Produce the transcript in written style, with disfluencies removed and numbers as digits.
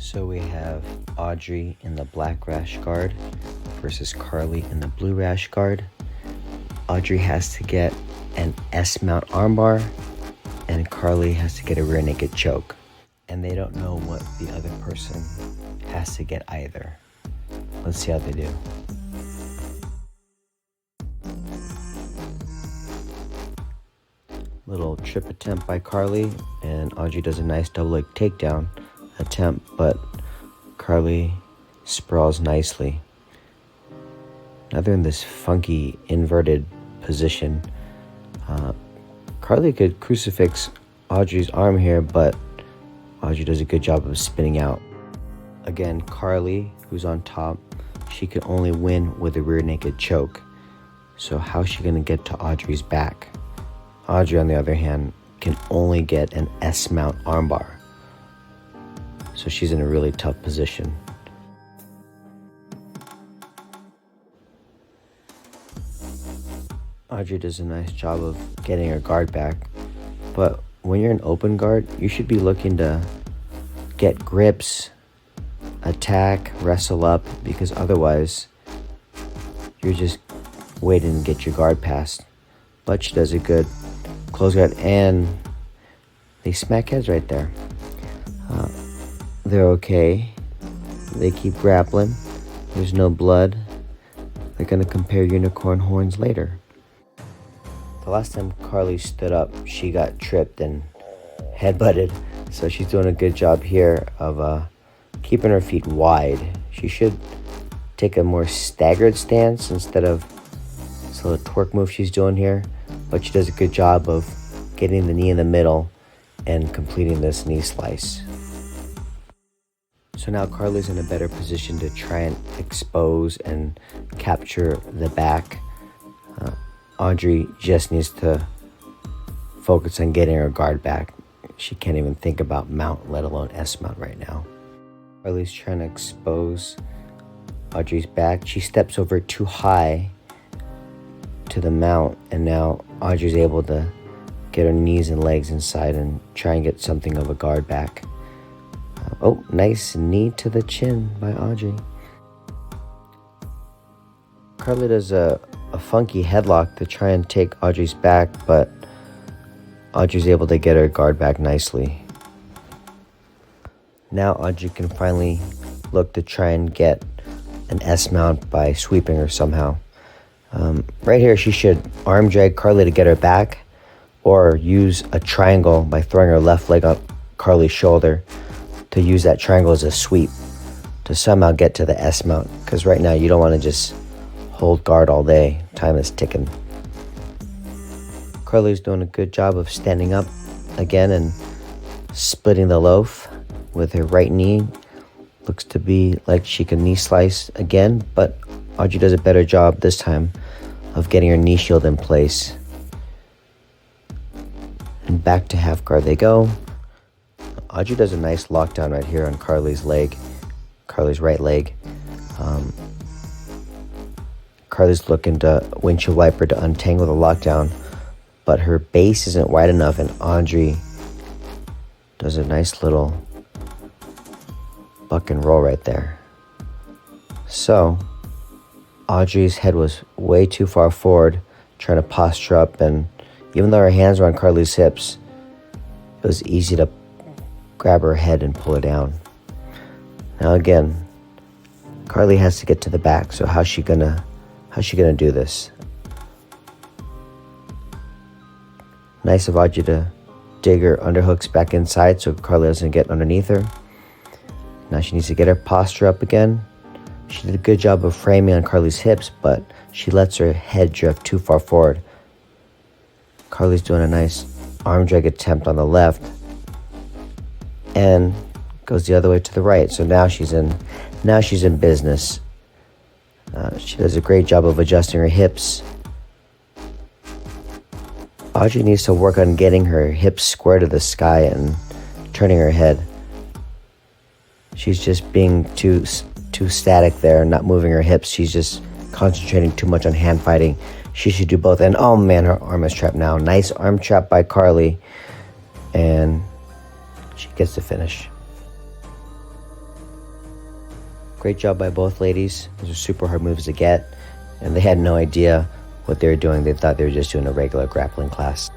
So we have Audrey in the black rash guard versus Carly in the blue rash guard. Audrey has to get an S-mount armbar, and Carly has to get a rear naked choke. And they don't know what the other person has to get either. Let's see how they do. Little trip attempt by Carly, and Audrey does a nice double leg takedown attempt, but Carly sprawls nicely. Now they're in this funky inverted position. Carly could crucifix Audrey's arm here, but Audrey does a good job of spinning out. Again, Carly, who's on top, she can only win with a rear naked choke. So how's she gonna get to Audrey's back? Audrey, on the other hand, can only get an S-mount armbar. So she's in a really tough position. Audrey does a nice job of getting her guard back, but when you're in open guard, you should be looking to get grips, attack, wrestle up, because otherwise you're just waiting to get your guard passed. But she does a good close guard, and they smack heads right there. They're okay. They keep grappling. There's no blood. They're gonna compare unicorn horns later. The last time Carly stood up, she got tripped and headbutted. So she's doing a good job here of keeping her feet wide. She should take a more staggered stance instead of this little twerk move she's doing here. But she does a good job of getting the knee in the middle and completing this knee slice. So now Carly's in a better position to try and expose and capture the back. Audrey just needs to focus on getting her guard back. She can't even think about mount, let alone S-mount right now. Carly's trying to expose Audrey's back. She steps over too high to the mount, and now Audrey's able to get her knees and legs inside and try and get something of a guard back. Oh, nice knee to the chin by Audrey. Carly does a funky headlock to try and take Audrey's back, but Audrey's able to get her guard back nicely. Now Audrey can finally look to try and get an S-mount by sweeping her somehow. Right here, she should arm drag Carly to get her back, or use a triangle by throwing her left leg on Carly's shoulder to use that triangle as a sweep to somehow get to the S-mount, because right now you don't want to just hold guard all day. Time is ticking. Carly's doing a good job of standing up again and splitting the loaf with her right knee. Looks to be like she can knee slice again, but Audrey does a better job this time of getting her knee shield in place. And back to half guard they go. Audrey does a nice lockdown right here on Carly's leg, Carly's right leg. Carly's looking to windshield wiper to untangle the lockdown, but her base isn't wide enough, and Audrey does a nice little buck and roll right there. So Audrey's head was way too far forward, trying to posture up, and even though her hands were on Carly's hips, it was easy to grab her head and pull her down. Now again, Carly has to get to the back, so how's she gonna do this? Nice of Audrey to dig her underhooks back inside so Carly doesn't get underneath her. Now she needs to get her posture up again. She did a good job of framing on Carly's hips, but she lets her head drift too far forward. Carly's doing a nice arm drag attempt on the left and goes the other way to the right. So now she's in business. She does a great job of adjusting her hips. Audrey needs to work on getting her hips square to the sky and turning her head. She's just being too static there, not moving her hips. She's just concentrating too much on hand fighting. She should do both. And oh man, her arm is trapped now. Nice arm trap by Carly. And she gets the finish. Great job by both ladies. Those are super hard moves to get, and they had no idea what they were doing. They thought they were just doing a regular grappling class.